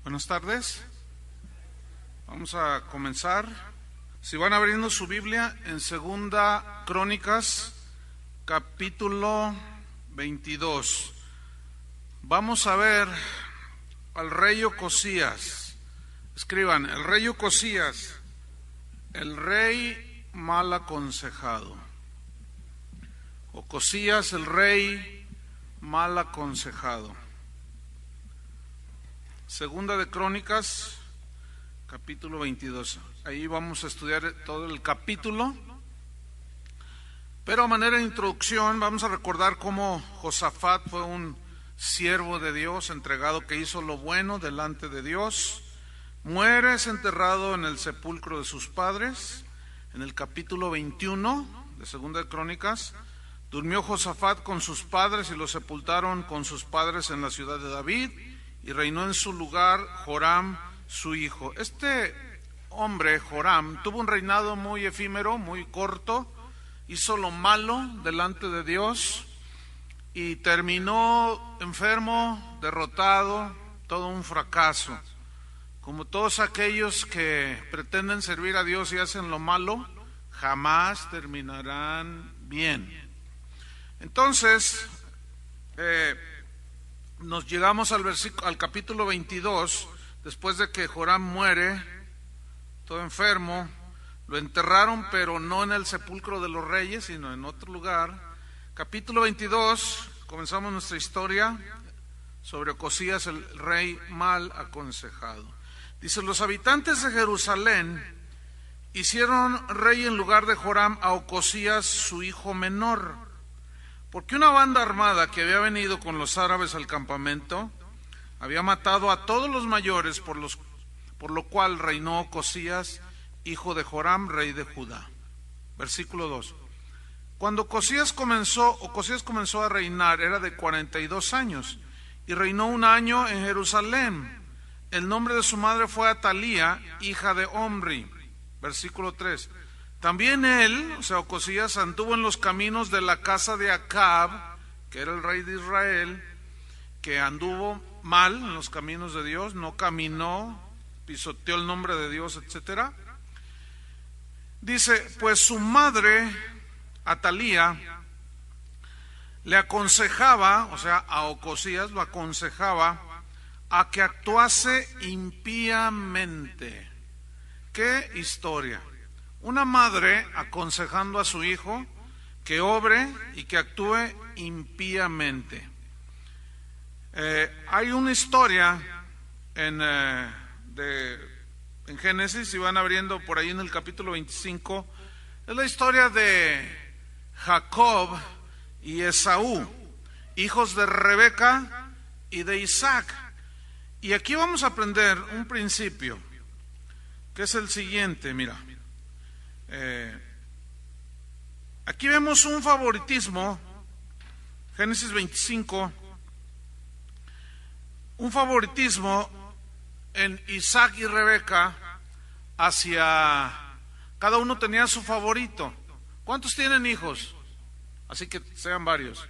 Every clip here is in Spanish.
Buenas tardes. Vamos a comenzar. Si van abriendo su Biblia en Segunda Crónicas, capítulo 22. Vamos a ver al rey Ocosías. Escriban, el rey Ocosías, el rey mal aconsejado. Ocosías, el rey mal aconsejado. Segunda de Crónicas, capítulo 22. Ahí vamos a estudiar todo el capítulo. Pero a manera de introducción vamos a recordar cómo Josafat fue un siervo de Dios, entregado, que hizo lo bueno delante de Dios. Muere, es enterrado en el sepulcro de sus padres. En el capítulo 21 de Segunda de Crónicas, durmió Josafat con sus padres y lo sepultaron con sus padres en la ciudad de David, y reinó en su lugar Joram, su hijo. Este hombre, Joram, tuvo un reinado muy efímero, muy corto. Hizo lo malo delante de Dios y terminó enfermo, derrotado, todo un fracaso. Como todos aquellos que pretenden servir a Dios y hacen lo malo, jamás terminarán bien. Entonces, nos llegamos al capítulo 22, después de que Joram muere, todo enfermo. Lo enterraron, pero no en el sepulcro de los reyes, sino en otro lugar. Capítulo 22, comenzamos nuestra historia sobre Ocosías, el rey mal aconsejado. Dice: los habitantes de Jerusalén hicieron rey en lugar de Joram a Ocosías, su hijo menor, porque una banda armada que había venido con los árabes al campamento había matado a todos los mayores, por lo cual reinó Ocosías, hijo de Joram, rey de Judá. Versículo 2. Cuando Ocosías comenzó a reinar, era de 42 años, y reinó un año en Jerusalén. El nombre de su madre fue Atalía, hija de Omri. Versículo 3. También él, o sea, Ocosías, anduvo en los caminos de la casa de Acab, que era el rey de Israel, que anduvo mal en los caminos de Dios, no caminó, pisoteó el nombre de Dios, etcétera. Dice, pues su madre, Atalía, le aconsejaba, o sea, a Ocosías lo aconsejaba a que actuase impíamente. ¿Qué historia? Una madre aconsejando a su hijo que obre y que actúe impíamente. Hay una historia en Génesis, si van abriendo por ahí en el capítulo 25, es la historia de Jacob y Esaú, hijos de Rebeca y de Isaac. Y aquí vamos a aprender un principio, que es el siguiente, mira. Aquí vemos un favoritismo, Génesis 25, un favoritismo en Isaac y Rebeca hacia, cada uno tenía su favorito. ¿Cuántos tienen hijos? Así que sean varios.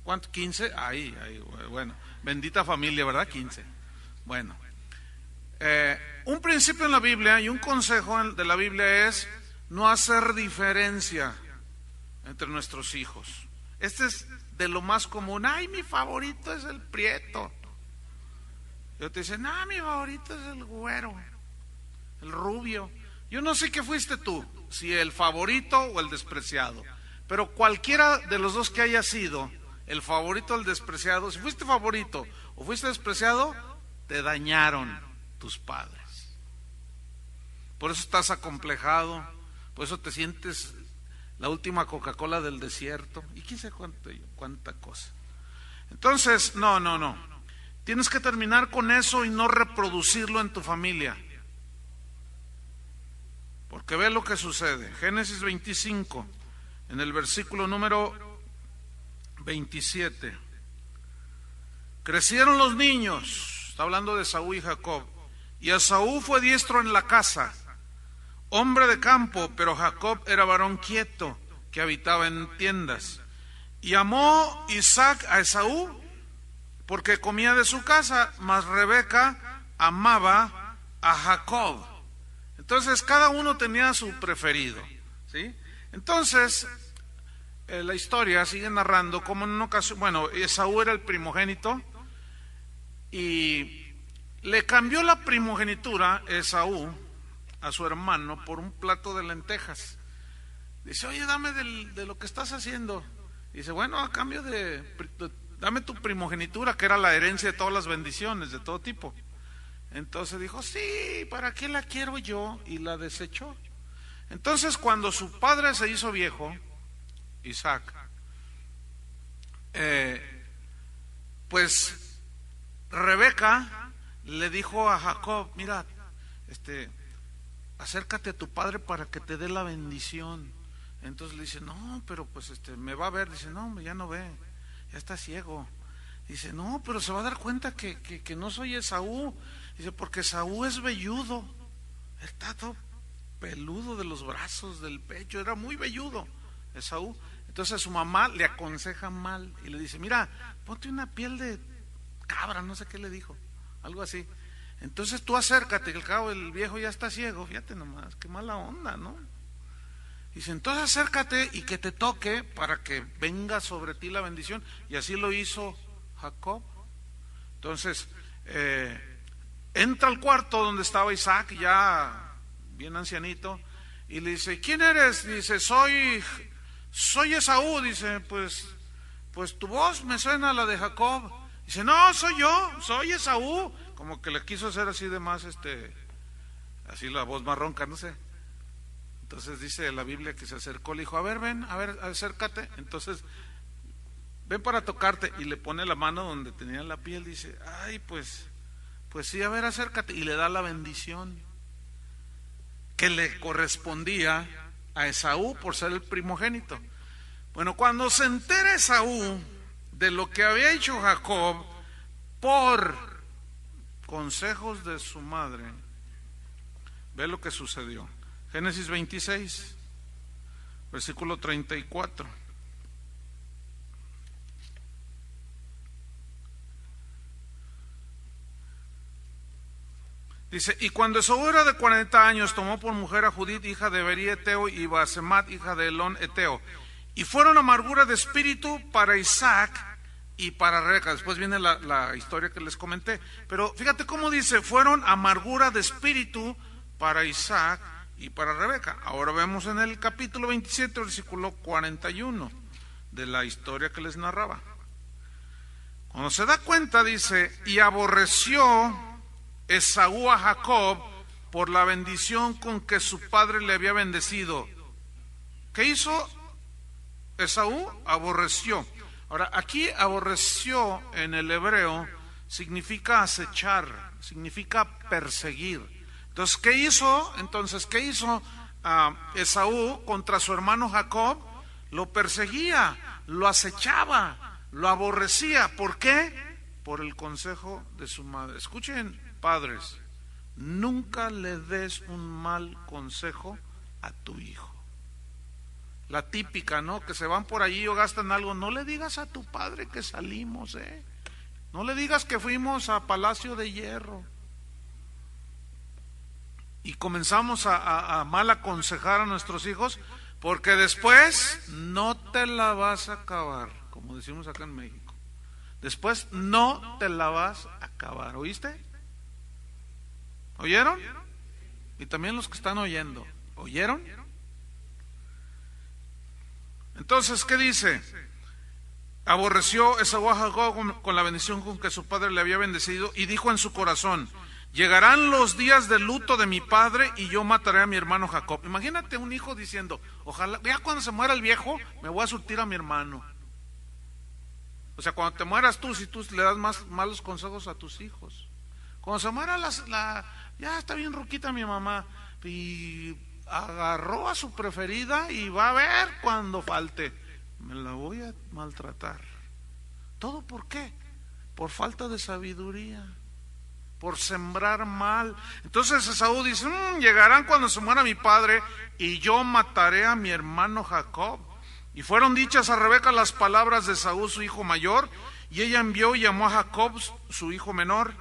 ¿Cuántos? 15. Ahí, bueno, bendita familia, ¿verdad? 15. Bueno, un principio en la Biblia y un consejo de la Biblia es no hacer diferencia entre nuestros hijos. Este es de lo más común. Ay, mi favorito es el prieto. Y otros dicen, no, mi favorito es el güero, el rubio. Yo no sé qué fuiste tú, si el favorito o el despreciado, pero cualquiera de los dos que haya sido, el favorito o el despreciado, si fuiste favorito o fuiste despreciado, te dañaron tus padres. Por eso estás acomplejado, por eso te sientes la última Coca-Cola del desierto, y quién sabe cuánta cosa. Entonces, no. Tienes que terminar con eso y no reproducirlo en tu familia. Porque ve lo que sucede. Génesis 25, en el versículo número 27. Crecieron los niños, está hablando de Esaú y Jacob, y Esaú fue diestro en la casa, hombre de campo, pero Jacob era varón quieto, que habitaba en tiendas. Y amó Isaac a Esaú, porque comía de su casa, mas Rebeca amaba a Jacob. Entonces cada uno tenía su preferido, ¿sí? Entonces la historia sigue narrando como en una ocasión, bueno, Esaú era el primogénito y le cambió la primogenitura Esaú a su hermano por un plato de lentejas. Dice, oye, dame de lo que estás haciendo. Dice, bueno, a cambio dame tu primogenitura, que era la herencia de todas las bendiciones de todo tipo. Entonces dijo, sí, ¿para qué la quiero yo? Y la desechó. Entonces cuando su padre se hizo viejo, Isaac, pues Rebeca le dijo a Jacob, mira, acércate a tu padre para que te dé la bendición. Entonces le dice, no, pero pues me va a ver. Dice, no, ya no ve, ya está ciego. Dice, no, pero se va a dar cuenta que no soy Esaú. Dice, porque Esaú es velludo, está todo peludo de los brazos, del pecho, era muy velludo Esaú. Entonces su mamá le aconseja mal y le dice, mira, ponte una piel de cabra, no sé qué le dijo, algo así. Entonces tú acércate, que al cabo el viejo ya está ciego, fíjate nomás, qué mala onda, ¿no? Dice, entonces acércate y que te toque para que venga sobre ti la bendición. Y así lo hizo Jacob. Entonces entra al cuarto donde estaba Isaac, ya bien ancianito, y le dice, ¿quién eres? Dice, soy Esaú. Dice, pues tu voz me suena a la de Jacob. Dice, no, soy yo, soy Esaú. Como que le quiso hacer así de más, así la voz más ronca, no sé. Entonces dice la Biblia que se acercó, le dijo, a ver, ven, a ver, acércate. Entonces, ven para tocarte. Y le pone la mano donde tenía la piel. Dice, ay, pues sí, a ver, acércate. Y le da la bendición que le correspondía a Esaú por ser el primogénito. Bueno, cuando se entera Esaú de lo que había hecho Jacob por consejos de su madre, ve lo que sucedió. Génesis 26, versículo 34. Dice, y cuando Esaú era de 40 años, tomó por mujer a Judith, hija de Berí Eteo, y Basemat, hija de Elón Eteo. Y fueron amargura de espíritu para Isaac y para Rebeca. Después viene la historia que les comenté. Pero fíjate cómo dice, fueron amargura de espíritu para Isaac y para Rebeca. Ahora vemos en el capítulo 27, versículo 41 de la historia que les narraba. Cuando se da cuenta, dice, y aborreció Esaú a Jacob por la bendición con que su padre le había bendecido. ¿Qué hizo Esaú? Aborreció. Ahora, aquí aborreció en el hebreo significa acechar, significa perseguir. Entonces, ¿qué hizo Esaú contra su hermano Jacob? Lo perseguía, lo acechaba, lo aborrecía. ¿Por qué? Por el consejo de su madre. Escuchen, padres, nunca le des un mal consejo a tu hijo. La típica, ¿no? Que se van por allí o gastan algo. No le digas a tu padre que salimos, No le digas que fuimos a Palacio de Hierro. Y comenzamos a mal aconsejar a nuestros hijos, porque después no te la vas a acabar, como decimos acá en México. Después no te la vas a acabar, ¿oíste? ¿Oyeron? Y también los que están oyendo, ¿oyeron? Entonces, ¿qué dice? Aborreció Esaú a Jacob con la bendición con que su padre le había bendecido, y dijo en su corazón, llegarán los días de luto de mi padre y yo mataré a mi hermano Jacob. Imagínate un hijo diciendo, ojalá, ya cuando se muera el viejo, me voy a surtir a mi hermano. O sea, cuando te mueras tú, si tú le das malos consejos a tus hijos. Cuando se muera ya está bien ruquita mi mamá, y agarró a su preferida y va a ver cuando falte, me la voy a maltratar. ¿Todo por qué? Por falta de sabiduría, por sembrar mal. Entonces Esaú dice, llegarán cuando se muera mi padre y yo mataré a mi hermano Jacob. Y fueron dichas a Rebeca las palabras de Esaú, su hijo mayor, y ella envió y llamó a Jacob, su hijo menor.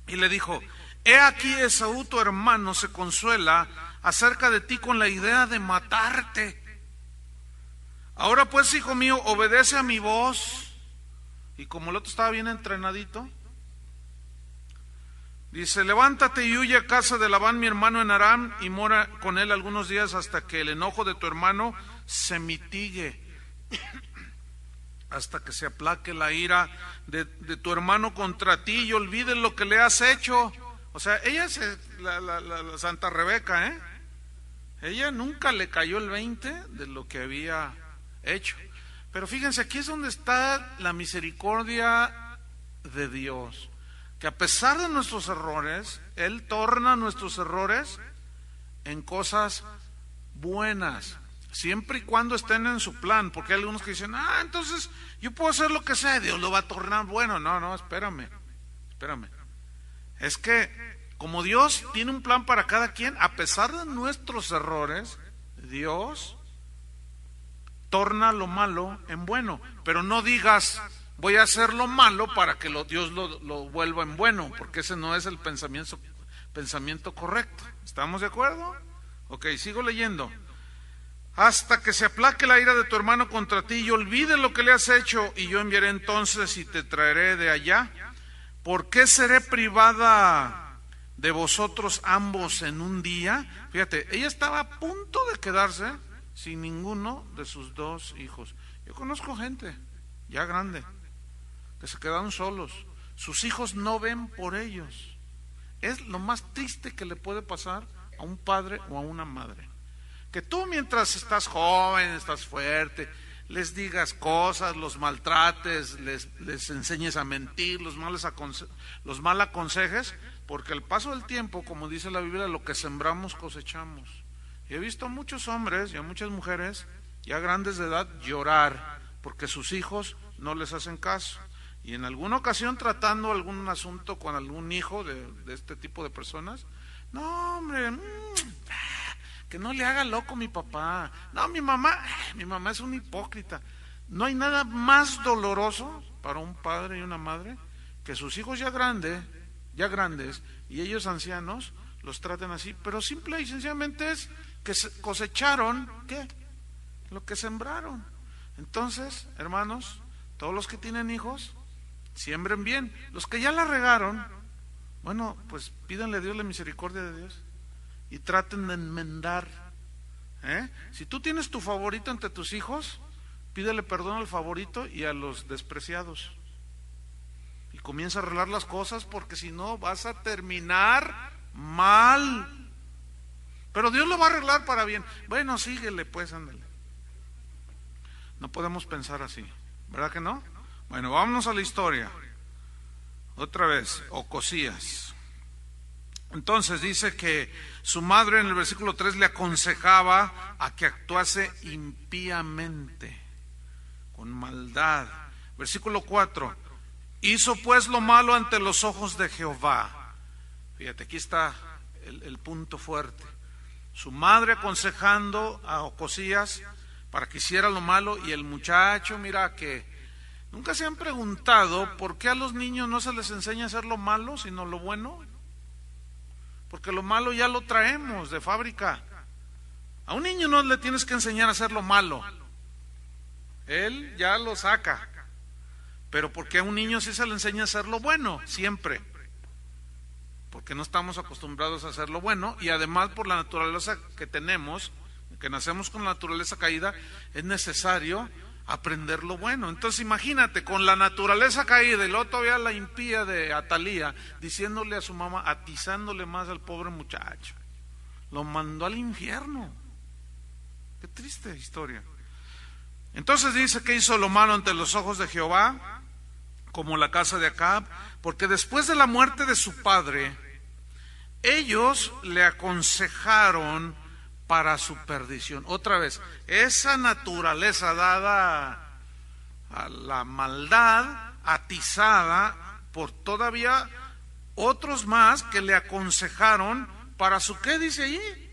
y le dijo: he aquí Esaú tu hermano se consuela acerca de ti con la idea de matarte. Ahora pues, hijo mío, obedece a mi voz. Y como el otro estaba bien entrenadito, dice: levántate y huye a casa de Labán mi hermano en Aram, y mora con él algunos días hasta que el enojo de tu hermano se mitigue, hasta que se aplaque la ira de tu hermano contra ti y olvides lo que le has hecho. O sea, ella es la Santa Rebeca, ella nunca le cayó el 20 de lo que había hecho. Pero fíjense, aquí es donde está la misericordia de Dios, que a pesar de nuestros errores, Él torna nuestros errores en cosas buenas, siempre y cuando estén en su plan. Porque hay algunos que dicen: entonces yo puedo hacer lo que sea, Dios lo va a tornar bueno. No, espérame. Es que como Dios tiene un plan para cada quien, a pesar de nuestros errores, Dios torna lo malo en bueno. Pero no digas: voy a hacer lo malo para que Dios lo vuelva en bueno, porque ese no es el pensamiento correcto. ¿Estamos de acuerdo? Ok, sigo leyendo. Hasta que se aplaque la ira de tu hermano contra ti y olvide lo que le has hecho, y yo enviaré entonces y te traeré de allá. ¿Por qué seré privada de vosotros ambos en un día? Fíjate, ella estaba a punto de quedarse sin ninguno de sus dos hijos. Yo conozco gente ya grande que se quedaron solos. Sus hijos no ven por ellos. Es lo más triste que le puede pasar a un padre o a una madre. Que tú, mientras estás joven, estás fuerte, les digas cosas, los maltrates, les enseñes a mentir, los mal aconsejes, porque al paso del tiempo, como dice la Biblia, lo que sembramos cosechamos. Y he visto a muchos hombres y a muchas mujeres ya grandes de edad llorar porque sus hijos no les hacen caso. Y en alguna ocasión, tratando algún asunto con algún hijo de este tipo de personas: no, hombre, que no le haga loco mi papá. No, mi mamá es un hipócrita. No hay nada más doloroso para un padre y una madre que sus hijos ya grandes y ellos ancianos los traten así. Pero simple y sencillamente es que cosecharon, ¿qué? Lo que sembraron. Entonces, hermanos, todos los que tienen hijos, siembren bien. Los que ya la regaron, bueno, pues pídanle a Dios la misericordia de Dios y traten de enmendar. Si tú tienes tu favorito entre tus hijos, pídele perdón al favorito y a los despreciados. Y comienza a arreglar las cosas, porque si no vas a terminar mal. Pero Dios lo va a arreglar para bien. Bueno, síguele pues, ándale. No podemos pensar así, ¿verdad que no? Bueno, vámonos a la historia. Otra vez, Ocosías. Entonces dice que su madre en el versículo 3 le aconsejaba a que actuase impíamente, con maldad. Versículo 4: hizo pues lo malo ante los ojos de Jehová. Fíjate, aquí está el punto fuerte. Su madre aconsejando a Ocosías para que hiciera lo malo, y el muchacho, mira, que nunca se han preguntado por qué a los niños no se les enseña a hacer lo malo, sino lo bueno. Porque lo malo ya lo traemos de fábrica. A un niño no le tienes que enseñar a hacer lo malo, él ya lo saca. Pero porque a un niño sí se le enseña a hacer lo bueno, siempre. Porque no estamos acostumbrados a hacer lo bueno, y además por la naturaleza que tenemos, que nacemos con la naturaleza caída, es necesario aprender lo bueno. Entonces imagínate, con la naturaleza caída, y luego todavía la impía de Atalía, diciéndole a su mamá, atizándole más al pobre muchacho, lo mandó al infierno. Qué triste historia. Entonces dice que hizo lo malo ante los ojos de Jehová, como la casa de Acab, porque después de la muerte de su padre, ellos le aconsejaron para su perdición. Otra vez, esa naturaleza dada a la maldad, atizada por todavía otros más que le aconsejaron para su, ¿qué dice ahí?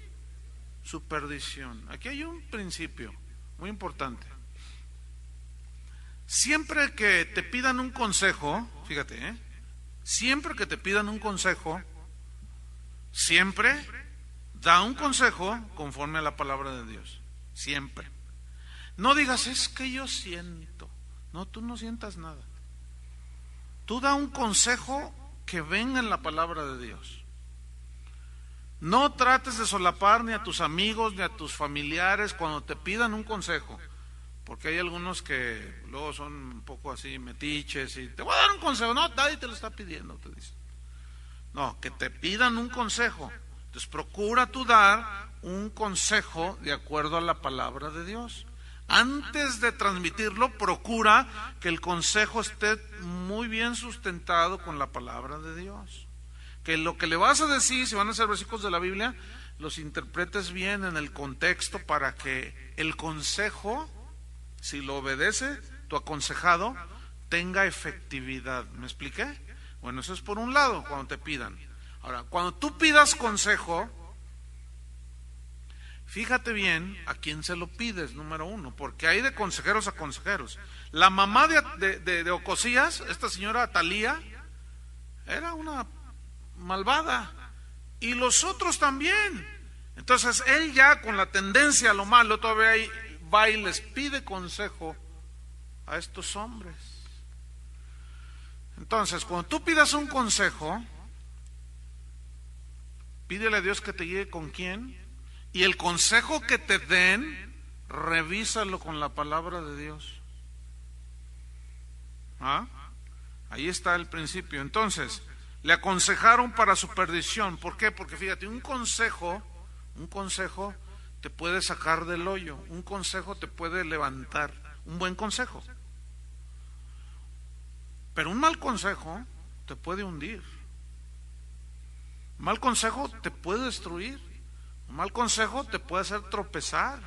Su perdición. Aquí hay un principio muy importante. Siempre que te pidan un consejo, fíjate, siempre que te pidan un consejo, siempre da un consejo conforme a la palabra de Dios. Siempre. No digas, es que yo siento. No, tú no sientas nada. Tú da un consejo que venga en la palabra de Dios. No trates de solapar ni a tus amigos ni a tus familiares cuando te pidan un consejo, porque hay algunos que luego son un poco así metiches y te voy a dar un consejo. No, nadie te lo está pidiendo, te dice. No, que te pidan un consejo. Entonces procura tú dar un consejo de acuerdo a la palabra de Dios. Antes de transmitirlo, procura que el consejo esté muy bien sustentado con la palabra de Dios. Que lo que le vas a decir, si van a ser versículos de la Biblia, los interpretes bien en el contexto para que el consejo, si lo obedece tu aconsejado, tenga efectividad. ¿Me expliqué? Bueno, eso es por un lado, cuando te pidan. Ahora, cuando tú pidas consejo, fíjate bien a quién se lo pides, número uno, porque hay de consejeros a consejeros. La mamá de Ocosías, esta señora Atalía, era una malvada, y los otros también. Entonces él ya con la tendencia a lo malo todavía ahí va y les pide consejo a estos hombres. Entonces, cuando tú pidas un consejo, pídele a Dios que te guíe con quién, y el consejo que te den, revísalo con la palabra de Dios. ¿Ah? Ahí está el principio. Entonces, le aconsejaron para su perdición. ¿Por qué? Porque fíjate, un consejo te puede sacar del hoyo, un consejo te puede levantar, un buen consejo. Pero un mal consejo te puede hundir. Un mal consejo te puede destruir. Un mal consejo te puede hacer tropezar,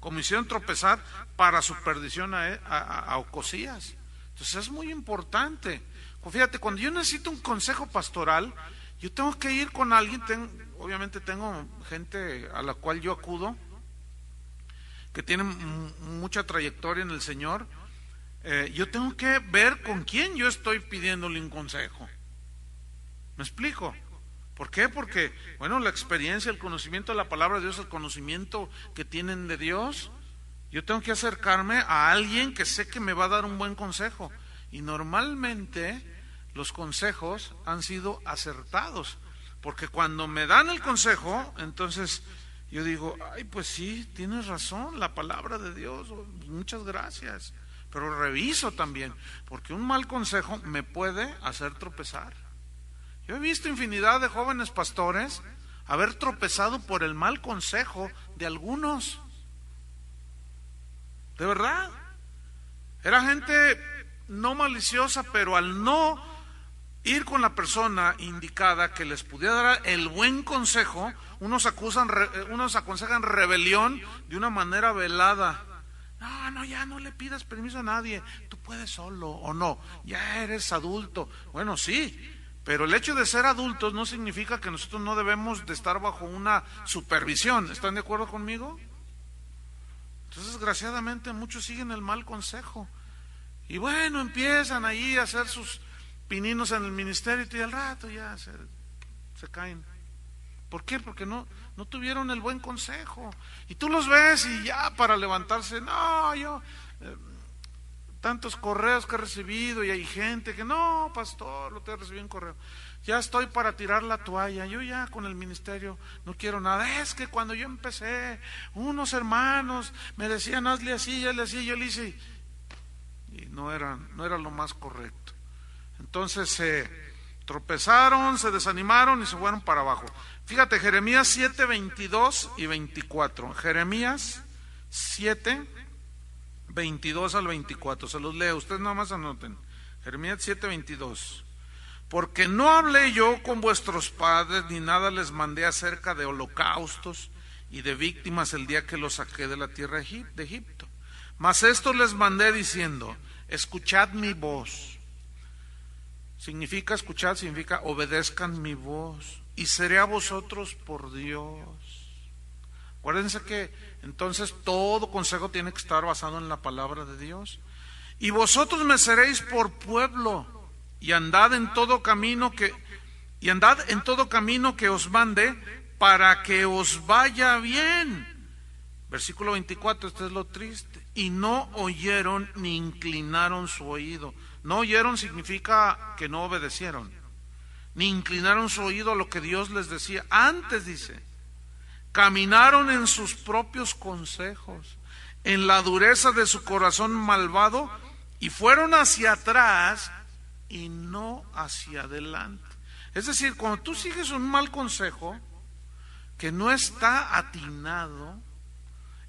como hicieron tropezar para su perdición a Ocosías. Entonces es muy importante. Fíjate, cuando yo necesito un consejo pastoral, yo tengo que ir con alguien. Obviamente tengo gente a la cual yo acudo, que tiene mucha trayectoria en el Señor. Yo tengo que ver con quién yo estoy pidiéndole un consejo. ¿Me explico? ¿Por qué? Porque, bueno, la experiencia, el conocimiento de la palabra de Dios, el conocimiento que tienen de Dios, yo tengo que acercarme a alguien que sé que me va a dar un buen consejo. Y normalmente los consejos han sido acertados, porque cuando me dan el consejo, entonces yo digo, ay, pues sí, tienes razón, la palabra de Dios, muchas gracias. Pero reviso también, porque un mal consejo me puede hacer tropezar. Yo he visto infinidad de jóvenes pastores haber tropezado por el mal consejo de algunos. De verdad. Era gente no maliciosa, pero al no ir con la persona indicada que les pudiera dar el buen consejo, unos aconsejan rebelión de una manera velada. No, ya no le pidas permiso a nadie, tú puedes solo, o no, ya eres adulto. Bueno, sí, pero el hecho de ser adultos no significa que nosotros no debemos de estar bajo una supervisión. ¿Están de acuerdo conmigo? Entonces, desgraciadamente, muchos siguen el mal consejo. Y bueno, empiezan ahí a hacer sus pininos en el ministerio y al rato ya se caen. ¿Por qué? Porque no tuvieron el buen consejo. Y tú los ves y ya para levantarse, no, yo... tantos correos que he recibido y hay gente que no, pastor, lo te he recibido en correo, ya estoy para tirar la toalla, yo ya con el ministerio no quiero nada. Es que cuando yo empecé, unos hermanos me decían hazle así, yo le hice, y no era lo más correcto. Entonces se tropezaron, se desanimaron y se fueron para abajo. Fíjate, Jeremías 7, 22 y 24. Jeremías 7, 22 al 24, se los leo, ustedes nada más anoten. Jeremías 7, 22. Porque no hablé yo con vuestros padres, ni nada les mandé acerca de holocaustos y de víctimas el día que los saqué de la tierra de Egipto. Mas esto les mandé diciendo, escuchad mi voz. Significa escuchar, significa obedezcan mi voz, y seré a vosotros por Dios. Acuérdense que entonces todo consejo tiene que estar basado en la palabra de Dios. Y vosotros me seréis por pueblo, y andad en todo camino que os mande, para que os vaya bien. Versículo 24, este es lo triste. Y no oyeron ni inclinaron su oído. No oyeron significa que no obedecieron, ni inclinaron su oído a lo que Dios les decía. Antes dice, caminaron en sus propios consejos, en la dureza de su corazón malvado, y fueron hacia atrás y no hacia adelante. Es decir, cuando tú sigues un mal consejo que no está atinado,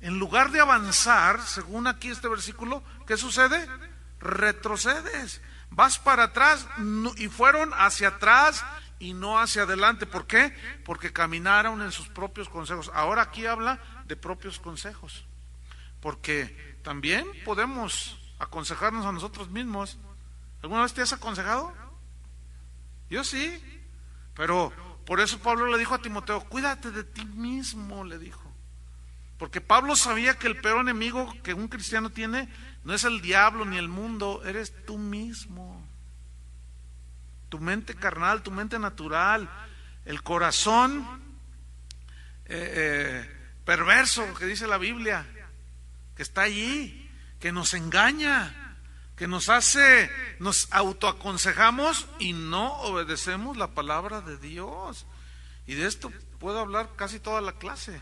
en lugar de avanzar, según aquí este versículo, ¿qué sucede? Retrocedes, vas para atrás, y fueron hacia atrás y no hacia adelante. ¿Por qué? Porque caminaron en sus propios consejos. Ahora aquí habla de propios consejos, porque también podemos aconsejarnos a nosotros mismos. ¿Alguna vez te has aconsejado? Yo sí, pero por eso Pablo le dijo a Timoteo, cuídate de ti mismo, le dijo. Porque Pablo sabía que el peor enemigo que un cristiano tiene no es el diablo ni el mundo, eres tú mismo. Tu mente carnal, tu mente natural, el corazón perverso que dice la Biblia, que está allí, que nos engaña, que nos autoaconsejamos y no obedecemos la palabra de Dios. Y de esto puedo hablar casi toda la clase,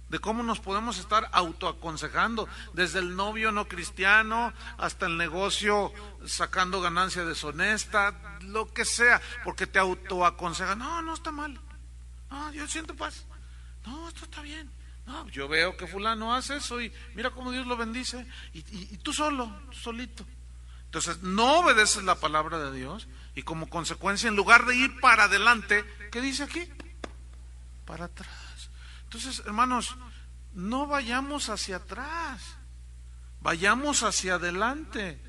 de cómo nos podemos estar autoaconsejando, desde el novio no cristiano hasta el negocio sacando ganancia deshonesta, lo que sea, porque te autoaconsejan. No está mal, no, yo siento paz, no, esto está bien, no, yo veo que fulano hace eso y mira cómo Dios lo bendice, y tú solito. Entonces no obedeces la palabra de Dios, y como consecuencia, en lugar de ir para adelante, ¿qué dice aquí? Para atrás. Entonces, hermanos, no vayamos hacia atrás, vayamos hacia adelante,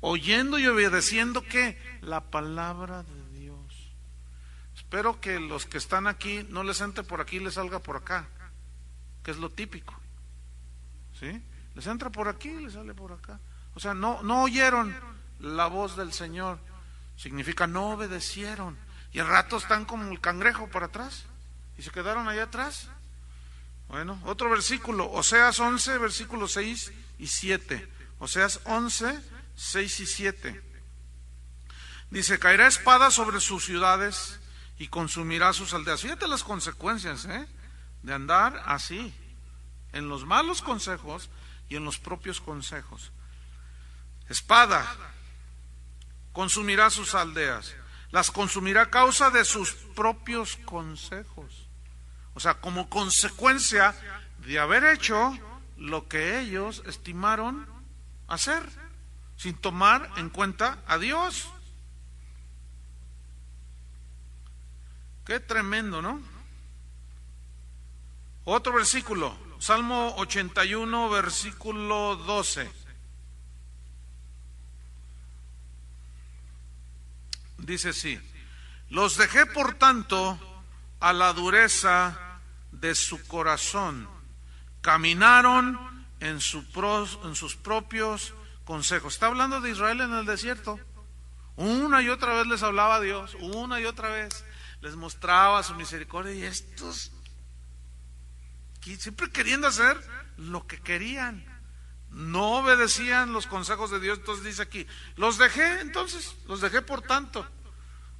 oyendo y obedeciendo ¿qué? La palabra de Dios. Espero que los que están aquí no les entre por aquí y les salga por acá, que es lo típico, ¿sí? Les entra por aquí y les sale por acá. O sea, no oyeron la voz del Señor, significa no obedecieron, y al rato están como el cangrejo para atrás y se quedaron allá atrás. Bueno, otro versículo, Oseas 11, versículos 6 y 7. Oseas 11, 6 y 7. Dice, caerá espada sobre sus ciudades y consumirá sus aldeas. Fíjate las consecuencias de andar así, en los malos consejos y en los propios consejos. Espada consumirá sus aldeas, las consumirá a causa de sus propios consejos. O sea, como consecuencia de haber hecho lo que ellos estimaron hacer, sin tomar en cuenta a Dios. Qué tremendo, ¿no? Otro versículo, Salmo 81, versículo 12. Dice así, los dejé por tanto a la dureza de su corazón, caminaron en sus propios consejos. Está hablando de Israel en el desierto. Una y otra vez les hablaba a Dios, una y otra vez les mostraba su misericordia, y estos siempre queriendo hacer lo que querían, no obedecían los consejos de Dios. Entonces dice aquí, los dejé por tanto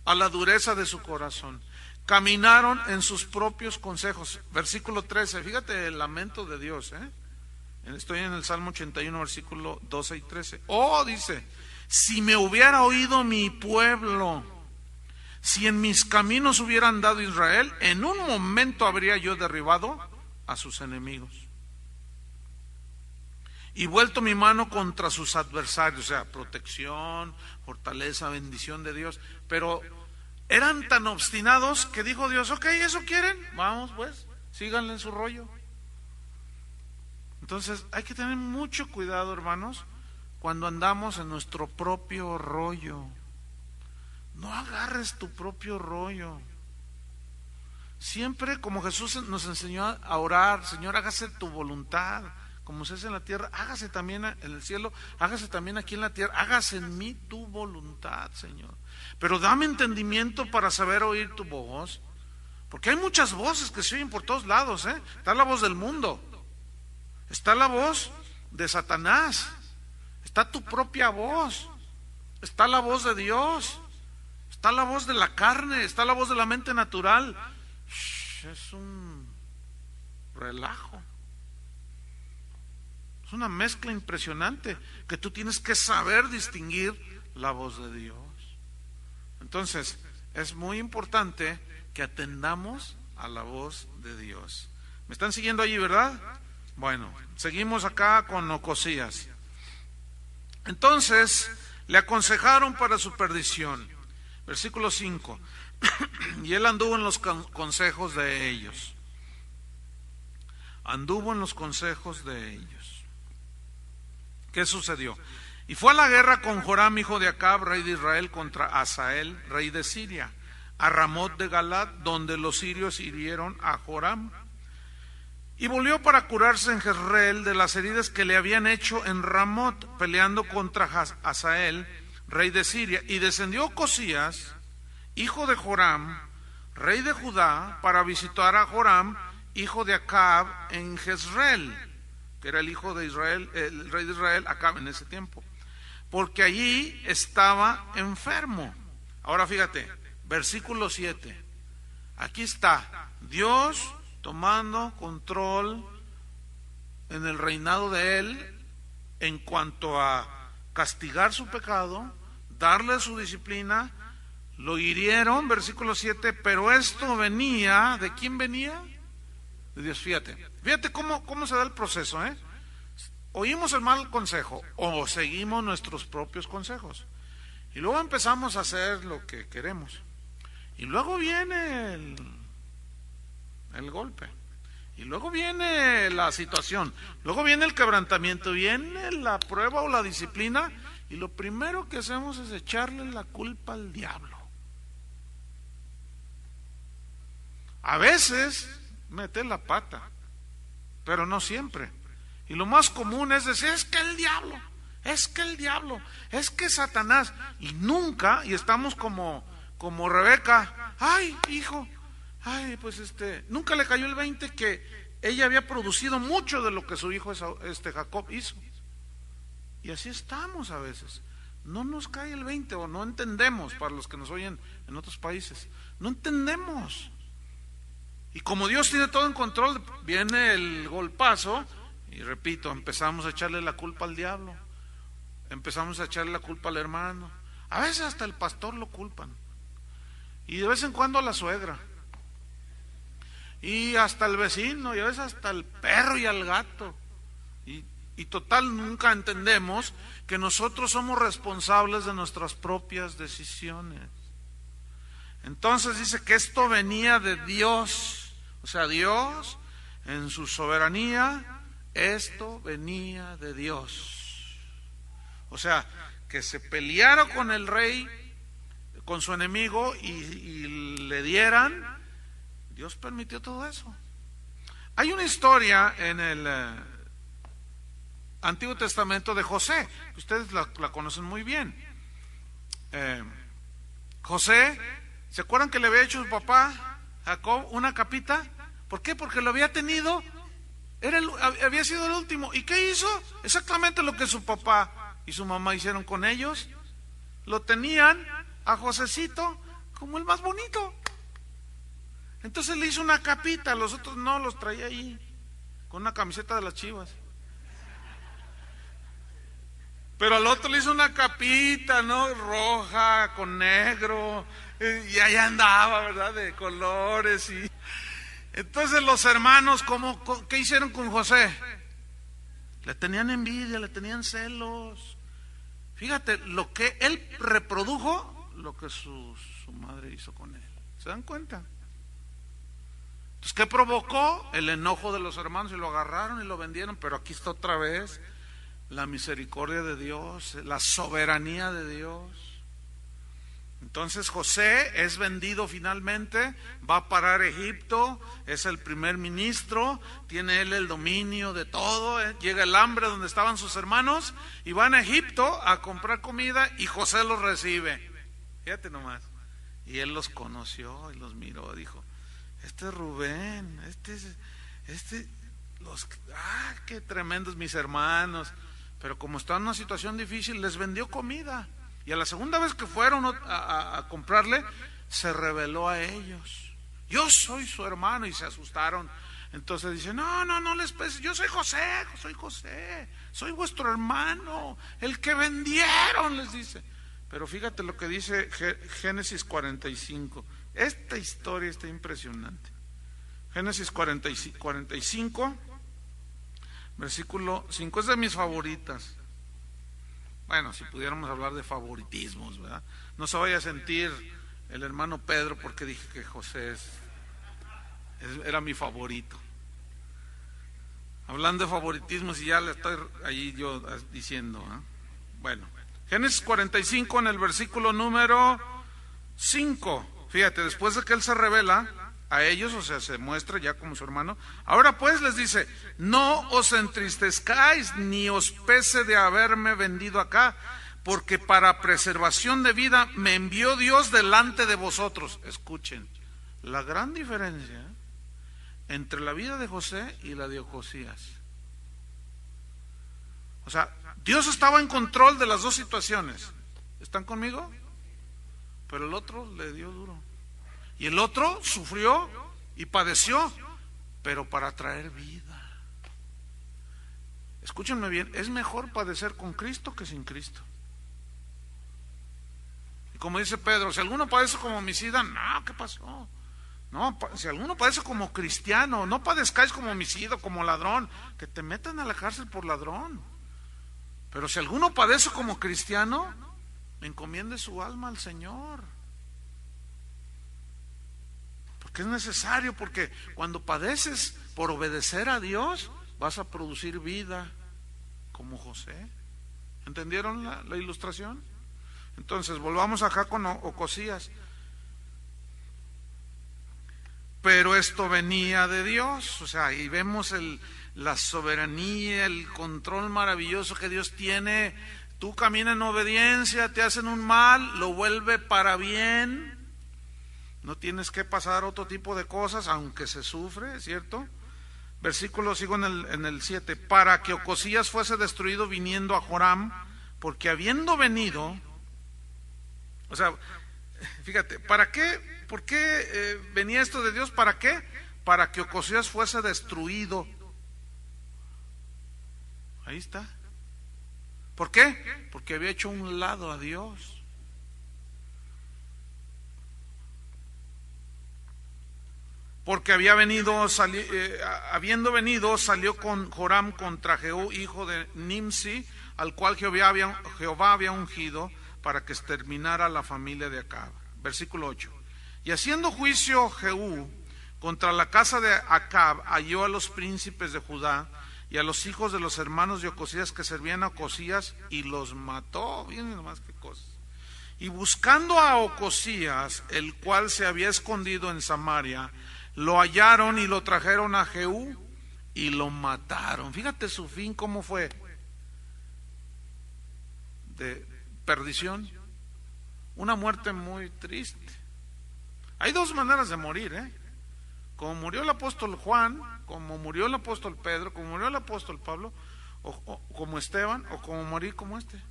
a la dureza de su corazón, caminaron en sus propios consejos. Versículo 13, fíjate el lamento de Dios, estoy en el Salmo 81, versículo 12 y 13. Dice, si me hubiera oído mi pueblo, si en mis caminos hubiera andado Israel, en un momento habría yo derribado a sus enemigos y vuelto mi mano contra sus adversarios. O sea, protección, fortaleza, bendición de Dios. Pero eran tan obstinados que dijo Dios, ok, ¿eso quieren? Vamos pues, síganle en su rollo. Entonces hay que tener mucho cuidado, hermanos, cuando andamos en nuestro propio rollo. No agarres tu propio rollo. Siempre como Jesús nos enseñó a orar, Señor, hágase tu voluntad, como se hace en la tierra, hágase también en el cielo, hágase también aquí en la tierra, hágase en mí tu voluntad, Señor. Pero dame entendimiento para saber oír tu voz, porque hay muchas voces que se oyen por todos lados, ¿eh? Está la voz del mundo, está la voz de Satanás, está tu propia voz, está la voz de Dios, está la voz de la carne, está la voz de la mente natural. Es un relajo. Es una mezcla impresionante que tú tienes que saber distinguir la voz de Dios. Entonces, es muy importante que atendamos a la voz de Dios. ¿Me están siguiendo allí, verdad? Bueno, seguimos acá con Ocosías. Entonces, le aconsejaron para su perdición. Versículo 5. Y él anduvo en los consejos de ellos. Anduvo en los consejos de ellos. ¿Qué sucedió? Y fue a la guerra con Joram, hijo de Acab, rey de Israel, contra Hazael, rey de Siria, a Ramot de Galad, donde los sirios hirieron a Joram. Y volvió para curarse en Jezreel de las heridas que le habían hecho en Ramot, peleando contra Hazael, rey de Siria. Y descendió Ocosías, hijo de Joram, rey de Judá, para visitar a Joram, hijo de Acab, en Jezreel, que era el hijo de Israel, el rey de Israel, Acab en ese tiempo, porque allí estaba enfermo. Ahora fíjate, versículo 7. Aquí está Dios tomando control en el reinado de él en cuanto a castigar su pecado, darle su disciplina. Lo hirieron, versículo 7, pero esto venía, ¿de quién venía? De Dios. Fíjate cómo se da el proceso, ¿eh? Oímos el mal consejo o seguimos nuestros propios consejos y luego empezamos a hacer lo que queremos y luego viene el golpe y luego viene la situación, luego viene el quebrantamiento, viene la prueba o la disciplina y lo primero que hacemos es echarle la culpa al diablo. A veces mete la pata, pero no siempre. Y lo más común es decir, es que el diablo, es que Satanás. Y nunca, y estamos como Rebeca, ay, hijo, ay, pues nunca le cayó el 20 que ella había producido mucho de lo que su hijo Jacob hizo. Y así estamos a veces. No nos cae el 20 o no entendemos, para los que nos oyen en otros países, no entendemos. Y como Dios tiene todo en control, viene el golpazo y repito, empezamos a echarle la culpa al diablo, empezamos a echarle la culpa al hermano, a veces hasta el pastor lo culpan, y de vez en cuando a la suegra, y hasta el vecino, y a veces hasta el perro y al gato, y total nunca entendemos que nosotros somos responsables de nuestras propias decisiones. Entonces dice que esto venía de Dios, o sea, Dios en su soberanía, esto venía de Dios. O sea, que se peleara con el rey, con su enemigo y le dieran, Dios permitió todo eso. Hay una historia en el Antiguo Testamento de José, que ustedes la conocen muy bien. José, ¿se acuerdan que le había hecho su papá Jacob una capita? ¿Por qué? Porque lo había tenido, había sido el último. ¿Y qué hizo? Exactamente lo que su papá y su mamá hicieron con ellos. Lo tenían a Josecito como el más bonito. Entonces le hizo una capita, los otros no, los traía ahí con una camiseta de las Chivas. Pero al otro le hizo una capita, ¿no? Roja, con negro, y ahí andaba, ¿verdad? De colores. Y entonces los hermanos, ¿qué hicieron con José? Le tenían envidia, le tenían celos. Fíjate, lo que él reprodujo, lo que su madre hizo con él. ¿Se dan cuenta? Entonces, ¿qué provocó? El enojo de los hermanos, y lo agarraron y lo vendieron. Pero aquí está otra vez la misericordia de Dios, la soberanía de Dios. Entonces José es vendido finalmente, va a parar a Egipto, es el primer ministro, tiene él el dominio de todo, llega el hambre donde estaban sus hermanos y van a Egipto a comprar comida y José los recibe. Fíjate nomás. Y él los conoció y los miró, dijo, este es Rubén, qué tremendos mis hermanos. Pero como están en una situación difícil, les vendió comida. Y a la segunda vez que fueron a comprarle, se reveló a ellos. Yo soy su hermano, y se asustaron. Entonces dice, no les pese, yo soy José, soy vuestro hermano, el que vendieron, les dice. Pero fíjate lo que dice Génesis 45. Esta historia está impresionante. Génesis 45, versículo 5, es de mis favoritas. Bueno, si pudiéramos hablar de favoritismos, ¿verdad? No se vaya a sentir el hermano Pedro porque dije que José era mi favorito. Hablando de favoritismos, y ya le estoy ahí yo diciendo, ¿eh? Bueno, Génesis 45 en el versículo número 5. Fíjate, después de que él se revela a ellos, o sea, se muestra ya como su hermano. Ahora pues les dice, no os entristezcáis ni os pese de haberme vendido acá, porque para preservación de vida me envió Dios delante de vosotros. Escuchen, la gran diferencia entre la vida de José y la de Ocosías. O sea, Dios estaba en control de las dos situaciones. ¿Están conmigo? Pero el otro le dio duro. Y el otro sufrió y padeció, pero para traer vida. Escúchenme bien, es mejor padecer con Cristo que sin Cristo. Y como dice Pedro, si alguno padece como homicida, no, ¿qué pasó? No, si alguno padece como cristiano, no padezcáis como homicida, como ladrón, que te metan a la cárcel por ladrón. Pero si alguno padece como cristiano, encomiende su alma al Señor. Que es necesario, porque cuando padeces por obedecer a Dios, vas a producir vida como José. ¿Entendieron la ilustración? Entonces, volvamos acá con Ocosías. Pero esto venía de Dios, o sea, y vemos la soberanía, el control maravilloso que Dios tiene. Tú caminas en obediencia, te hacen un mal, lo vuelve para bien. No tienes que pasar otro tipo de cosas, aunque se sufre, ¿cierto? Versículo, sigo en el 7. Para que Ocosías fuese destruido viniendo a Joram, porque habiendo venido, o sea, fíjate, ¿para qué? ¿Por qué venía esto de Dios? ¿Para qué? Para que Ocosías fuese destruido. Ahí está. ¿Por qué? Porque había hecho un lado a Dios. Porque habiendo venido, salió con Joram contra Jehú, hijo de Nimsi, al cual Jehová había ungido para que exterminara la familia de Acab. Versículo 8. Y haciendo juicio Jehú contra la casa de Acab, halló a los príncipes de Judá y a los hijos de los hermanos de Ocosías que servían a Ocosías y los mató. Miren nomás qué cosas. Y buscando a Ocosías, el cual se había escondido en Samaria, lo hallaron y lo trajeron a Jehú y lo mataron. Fíjate su fin cómo fue, de perdición, una muerte muy triste. Hay dos maneras de morir, como murió el apóstol Juan, como murió el apóstol Pedro, como murió el apóstol Pablo, o como Esteban, o como morir como este.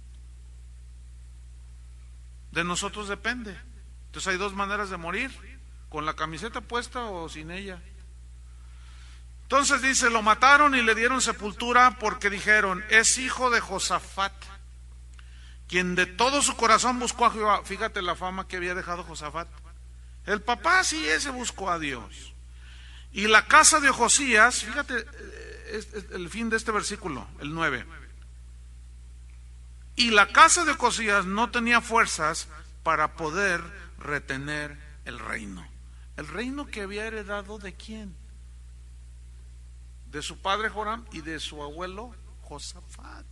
De nosotros depende. Entonces hay dos maneras de morir: con la camiseta puesta o sin ella. Entonces dice, lo mataron y le dieron sepultura porque dijeron, es hijo de Josafat, quien de todo su corazón buscó a Jehová. Fíjate la fama que había dejado Josafat. El papá sí, ese buscó a Dios. Y la casa de Ocosías, fíjate el fin de este versículo, el 9. Y la casa de Ocosías no tenía fuerzas para poder retener el reino. El reino que había heredado ¿de quién? De su padre Joram y de su abuelo Josafat.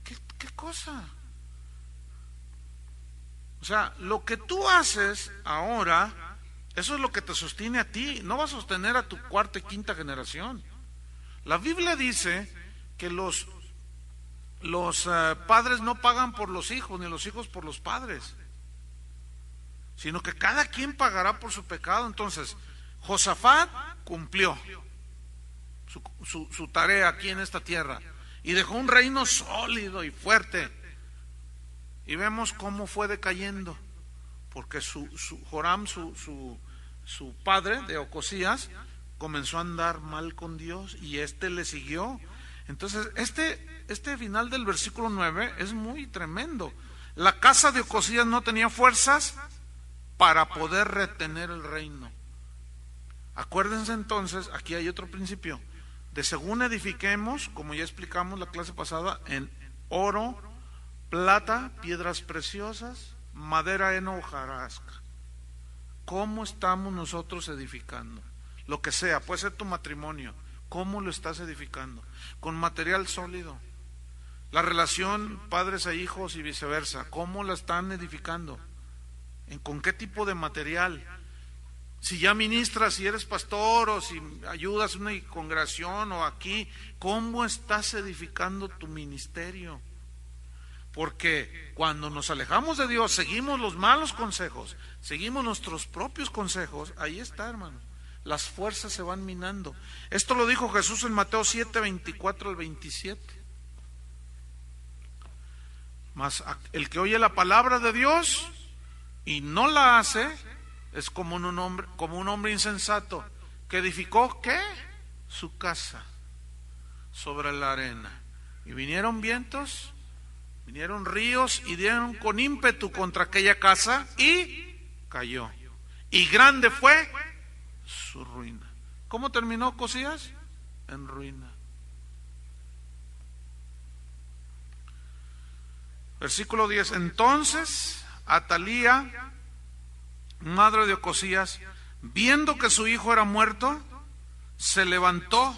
¿Qué cosa? O sea, lo que tú haces ahora, eso es lo que te sostiene a ti, no va a sostener a tu cuarta y quinta generación. La Biblia dice que los padres no pagan por los hijos, ni los hijos por los padres, sino que cada quien pagará por su pecado. Entonces, Josafat cumplió su tarea aquí en esta tierra y dejó un reino sólido y fuerte. Y vemos cómo fue decayendo, porque Joram, su padre de Ocosías, comenzó a andar mal con Dios y le siguió. Entonces, este final del versículo 9 es muy tremendo. La casa de Ocosías no tenía fuerzas para poder retener el reino. Acuérdense entonces, aquí hay otro principio, de según edifiquemos, como ya explicamos la clase pasada, en oro, plata, piedras preciosas, madera, heno, hojarasca. ¿Cómo estamos nosotros edificando? Lo que sea, puede ser tu matrimonio, ¿cómo lo estás edificando? Con material sólido. La relación padres e hijos y viceversa, ¿cómo la están edificando? ¿Con qué tipo de material? Si ya ministras, si eres pastor o si ayudas a una congregación o aquí, ¿cómo estás edificando tu ministerio? Porque cuando nos alejamos de Dios, seguimos los malos consejos, seguimos nuestros propios consejos, ahí está, hermano, las fuerzas se van minando. Esto lo dijo Jesús en Mateo 7, 24 al 27. Mas el que oye la palabra de Dios y no la hace, es como un hombre insensato que edificó, ¿qué? Su casa sobre la arena. Y vinieron vientos, vinieron ríos y dieron con ímpetu contra aquella casa y cayó. Y grande fue su ruina. ¿Cómo terminó Ocosías? En ruina. Versículo 10. Entonces Atalía, madre de Ocosías, viendo que su hijo era muerto, se levantó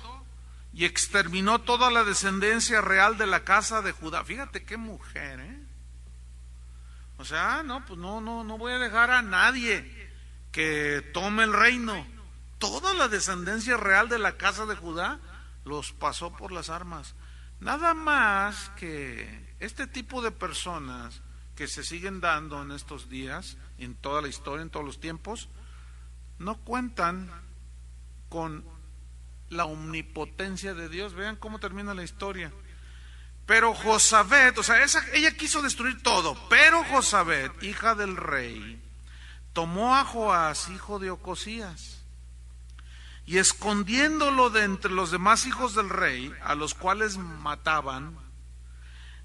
y exterminó toda la descendencia real de la casa de Judá. Fíjate qué mujer, ¿eh? O sea, no, pues no voy a dejar a nadie que tome el reino. Toda la descendencia real de la casa de Judá los pasó por las armas. Nada más que este tipo de personas que se siguen dando en estos días, en toda la historia, en todos los tiempos, no cuentan con la omnipotencia de Dios. Vean cómo termina la historia. Pero Josabet, o sea, ella quiso destruir todo, pero Josabet, hija del rey, tomó a Joás, hijo de Ocosías, y escondiéndolo de entre los demás hijos del rey, a los cuales mataban,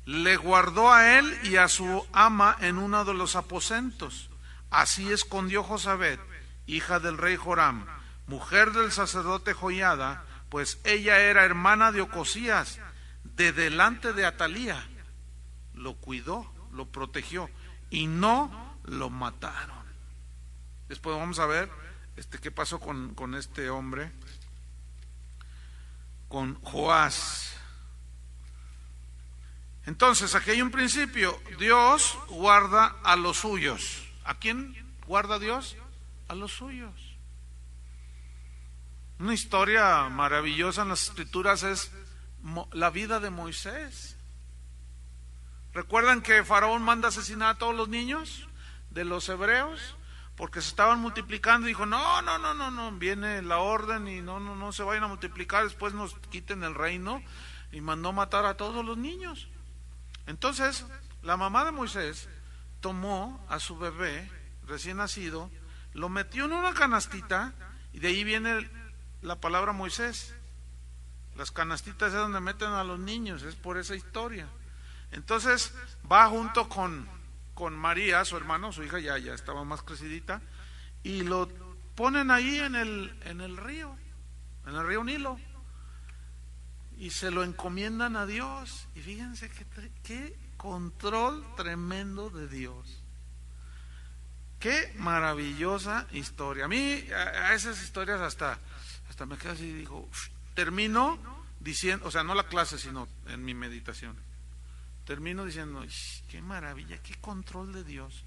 le guardó a él y a su ama en uno de los aposentos. Así escondió Josabet, hija del rey Joram, mujer del sacerdote Joiada, pues ella era hermana de Ocosías, de delante de Atalía. Lo cuidó, lo protegió y no lo mataron. Después vamos a ver qué pasó con este hombre, con Joás. Entonces, aquí hay un principio. Dios guarda a los suyos. ¿A quién guarda Dios? A los suyos. Una historia maravillosa en las Escrituras es la vida de Moisés. ¿Recuerdan que Faraón manda asesinar a todos los niños de los hebreos? Porque se estaban multiplicando y dijo, no, viene la orden y no se vayan a multiplicar, después nos quiten el reino, y mandó matar a todos los niños. Entonces, la mamá de Moisés tomó a su bebé recién nacido, lo metió en una canastita, y de ahí viene la palabra Moisés. Las canastitas es donde meten a los niños, es por esa historia. Entonces, va junto con María, su hermano, su hija ya estaba más crecidita, y lo ponen ahí en el río Nilo, y se lo encomiendan a Dios. Y fíjense qué control tremendo de Dios. Qué maravillosa historia. A mí a esas historias hasta me quedo así y digo, termino diciendo, o sea, no la clase, sino en mi meditación, termino diciendo, qué maravilla, qué control de Dios.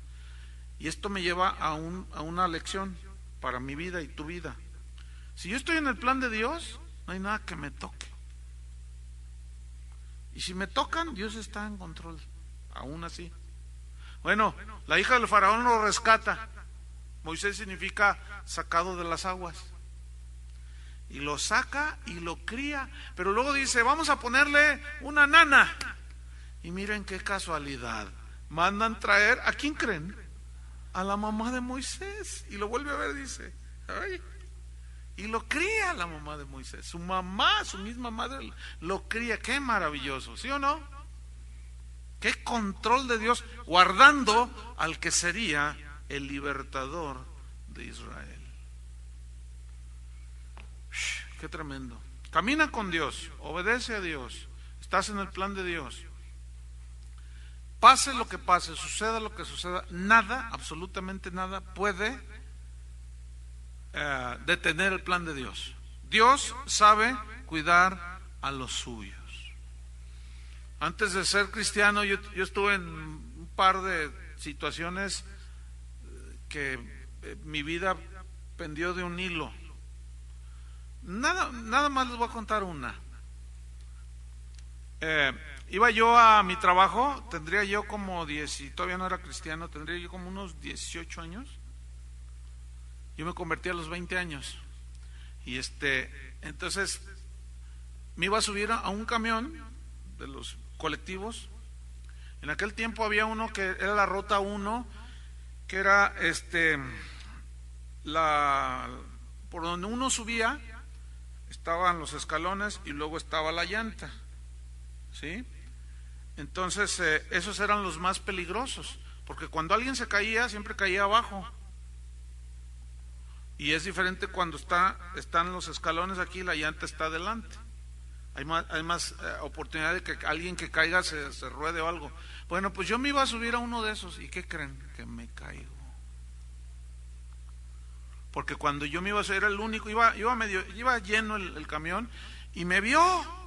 Y esto me lleva a una lección para mi vida y tu vida. Si yo estoy en el plan de Dios, no hay nada que me toque. Y si me tocan, Dios está en control, aún así. Bueno, la hija del faraón lo rescata. Moisés significa sacado de las aguas. Y lo saca y lo cría. Pero luego dice, vamos a ponerle una nana. Y miren qué casualidad. Mandan traer, ¿a quién creen? A la mamá de Moisés. Y lo vuelve a ver, dice, ay. Y lo cría la mamá de Moisés. Su mamá, su misma madre, lo cría. Qué maravilloso, ¿sí o no? Qué control de Dios, guardando al que sería el libertador de Israel. Qué tremendo. Camina con Dios, obedece a Dios, estás en el plan de Dios. Pase lo que pase, suceda lo que suceda, nada, absolutamente nada puede detener el plan de Dios. Dios sabe cuidar a los suyos. Antes de ser cristiano, yo estuve en un par de situaciones que mi vida pendió de un hilo. Nada más les voy a contar una. Iba yo a mi trabajo, tendría yo como 10, y todavía no era cristiano, tendría yo como unos 18 años. Yo me convertí a los 20 años. Y entonces me iba a subir a un camión de los colectivos. En aquel tiempo había uno que era la ruta 1, que era por donde uno subía estaban los escalones y luego estaba la llanta, ¿sí? Entonces esos eran los más peligrosos, porque cuando alguien se caía, siempre caía abajo. Y es diferente cuando están los escalones aquí y la llanta está adelante. Hay más oportunidad de que alguien que caiga se ruede o algo. Bueno, pues yo me iba a subir a uno de esos, ¿y qué creen? Que me caigo. Porque cuando yo me iba a subir, era el único, iba lleno el camión, y me vio.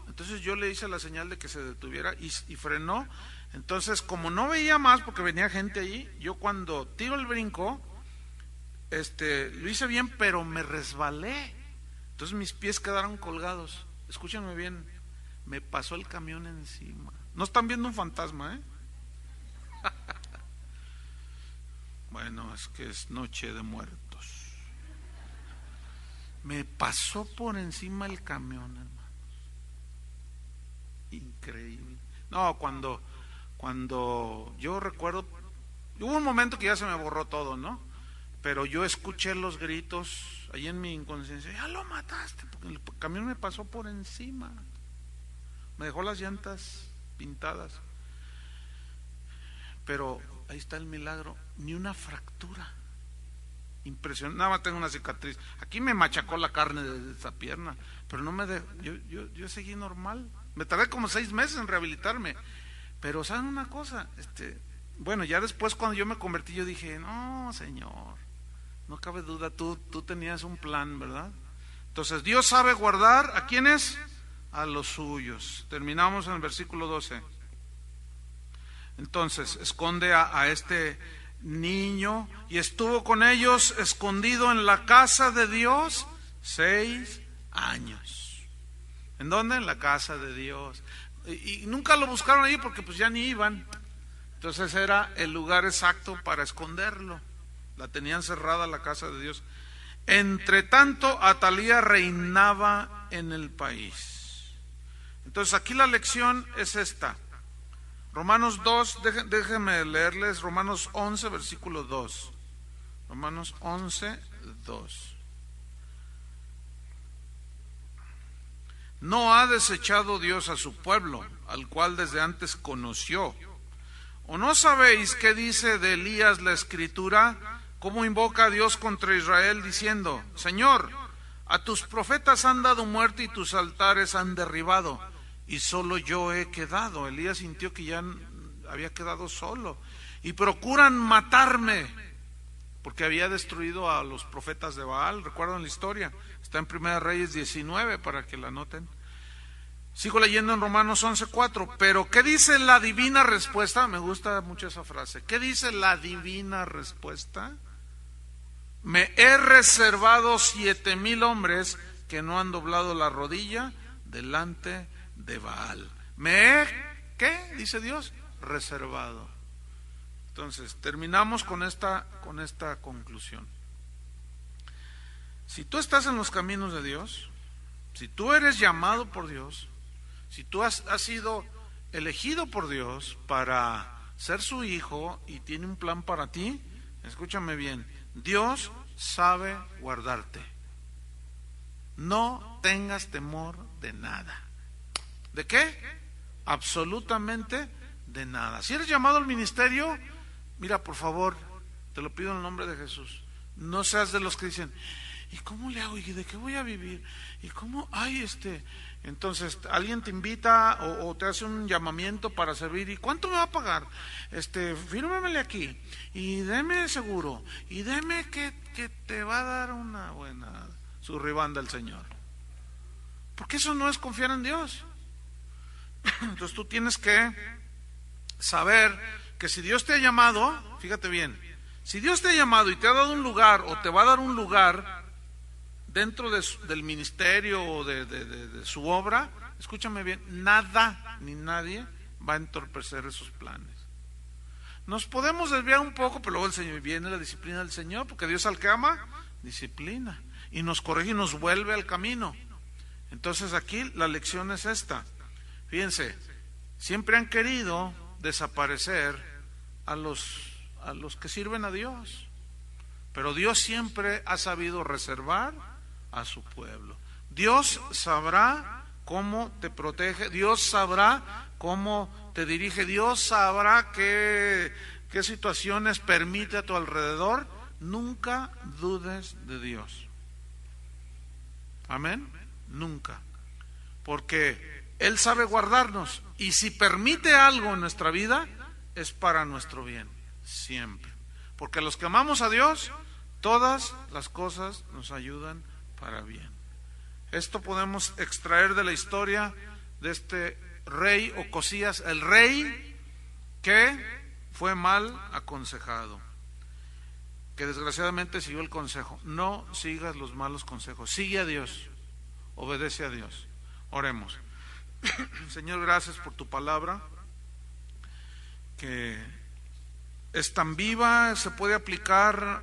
Entonces yo le hice la señal de que se detuviera y frenó. Entonces, como no veía más porque venía gente allí, yo cuando tiro el brinco, lo hice bien, pero me resbalé. Entonces mis pies quedaron colgados. Escúchenme bien, me pasó el camión encima. No están viendo un fantasma, ¿eh? Bueno, es que es noche de muertos. Me pasó por encima el camión, hermanos. Increíble. No, cuando yo recuerdo, hubo un momento que ya se me borró todo, ¿no? Pero yo escuché los gritos ahí en mi inconsciencia, ya lo mataste, porque el camión me pasó por encima, me dejó las llantas pintadas, pero ahí está el milagro, ni una fractura. Impresionante, nada más tengo una cicatriz, aquí me machacó la carne de esa pierna, pero no me dejó, yo seguí normal, me tardé como 6 meses en rehabilitarme, pero ¿saben una cosa? Bueno, ya después cuando yo me convertí, yo dije, no, Señor, no cabe duda, tú tenías un plan, ¿verdad? Entonces Dios sabe guardar, ¿a quiénes? A los suyos. Terminamos en el versículo 12. Entonces esconde a este niño y estuvo con ellos escondido en la casa de Dios 6 años. ¿En dónde? En la casa de Dios. Y nunca lo buscaron ahí porque pues ya ni iban. Entonces era el lugar exacto para esconderlo. La tenían cerrada la casa de Dios. Entre tanto, Atalía reinaba en el país. Entonces aquí la lección es esta. Romanos 2, déjenme leerles Romanos 11, versículo 2. Romanos 11, 2. No ha desechado Dios a su pueblo, al cual desde antes conoció. ¿O no sabéis qué dice de Elías la Escritura? ¿Cómo invoca a Dios contra Israel diciendo, Señor, a tus profetas han dado muerte y tus altares han derribado, y solo yo he quedado? Elías sintió que ya había quedado solo, y procuran matarme, porque había destruido a los profetas de Baal. ¿Recuerdan la historia? Está en 1 Reyes 19 para que la noten. Sigo leyendo en Romanos 11:4, pero ¿qué dice la divina respuesta? Me gusta mucho esa frase. ¿Qué dice la divina respuesta? Me he reservado 7,000 hombres que no han doblado la rodilla delante de Baal. Me he, ¿qué? Dice Dios, reservado. Entonces, terminamos con esta conclusión. Si tú estás en los caminos de Dios, si tú eres llamado por Dios, si tú has sido elegido por Dios para ser su hijo y tiene un plan para ti, escúchame bien, Dios sabe guardarte. No tengas temor de nada. ¿De qué? Absolutamente de nada. Si eres llamado al ministerio, mira, por favor, te lo pido en el nombre de Jesús, no seas de los que dicen, ¿y cómo le hago? ¿Y de qué voy a vivir? ¿Y cómo? Entonces alguien te invita o te hace un llamamiento para servir. ¿Y cuánto me va a pagar? Fírmemele aquí. Y deme seguro. Y deme que te va a dar una buena surribanda el Señor. Porque eso no es confiar en Dios. Entonces tú tienes que saber que si Dios te ha llamado, fíjate bien, si Dios te ha llamado y te ha dado un lugar o te va a dar un lugar dentro del ministerio o de su obra, escúchame bien, nada ni nadie va a entorpecer esos planes. Nos podemos desviar un poco, pero luego el Señor, viene la disciplina del Señor, porque Dios al que ama, disciplina, y nos corrige y nos vuelve al camino. Entonces aquí la lección es esta. Fíjense, siempre han querido desaparecer a los que sirven a Dios, pero Dios siempre ha sabido reservar a su pueblo. Dios sabrá cómo te protege, Dios sabrá cómo te dirige, Dios sabrá qué situaciones permite a tu alrededor. Nunca dudes de Dios. Amén. Nunca. Porque Él sabe guardarnos, y si permite algo en nuestra vida es para nuestro bien, siempre. Porque los que amamos a Dios, todas las cosas nos ayudan para bien. Esto podemos extraer de la historia de este rey Ocosías, el rey que fue mal aconsejado, que desgraciadamente siguió el consejo. No sigas los malos consejos, sigue a Dios, obedece a Dios. Oremos. Señor, gracias por tu palabra, que es tan viva, se puede aplicar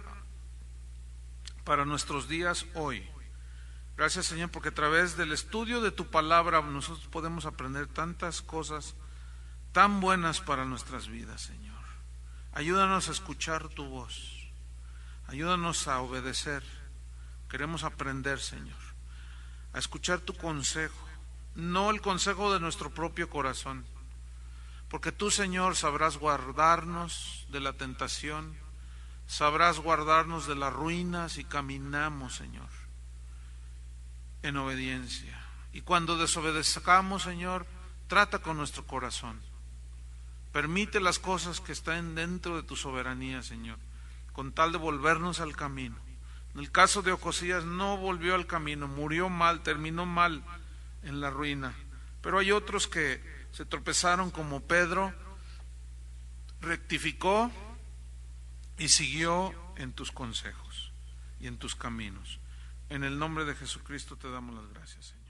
para nuestros días hoy. Gracias, Señor, porque a través del estudio de tu palabra nosotros podemos aprender tantas cosas tan buenas para nuestras vidas, Señor. Ayúdanos a escuchar tu voz, ayúdanos a obedecer. Queremos aprender, Señor, a escuchar tu consejo, no el consejo de nuestro propio corazón, porque tú, Señor, sabrás guardarnos de la tentación, sabrás guardarnos de la ruina si caminamos, Señor, en obediencia. Y cuando desobedezcamos, Señor, trata con nuestro corazón. Permite las cosas que están dentro de tu soberanía, Señor, con tal de volvernos al camino. En el caso de Ocosías no volvió al camino, murió mal, terminó mal en la ruina. Pero hay otros que se tropezaron, como Pedro, rectificó y siguió en tus consejos y en tus caminos. En el nombre de Jesucristo te damos las gracias, Señor.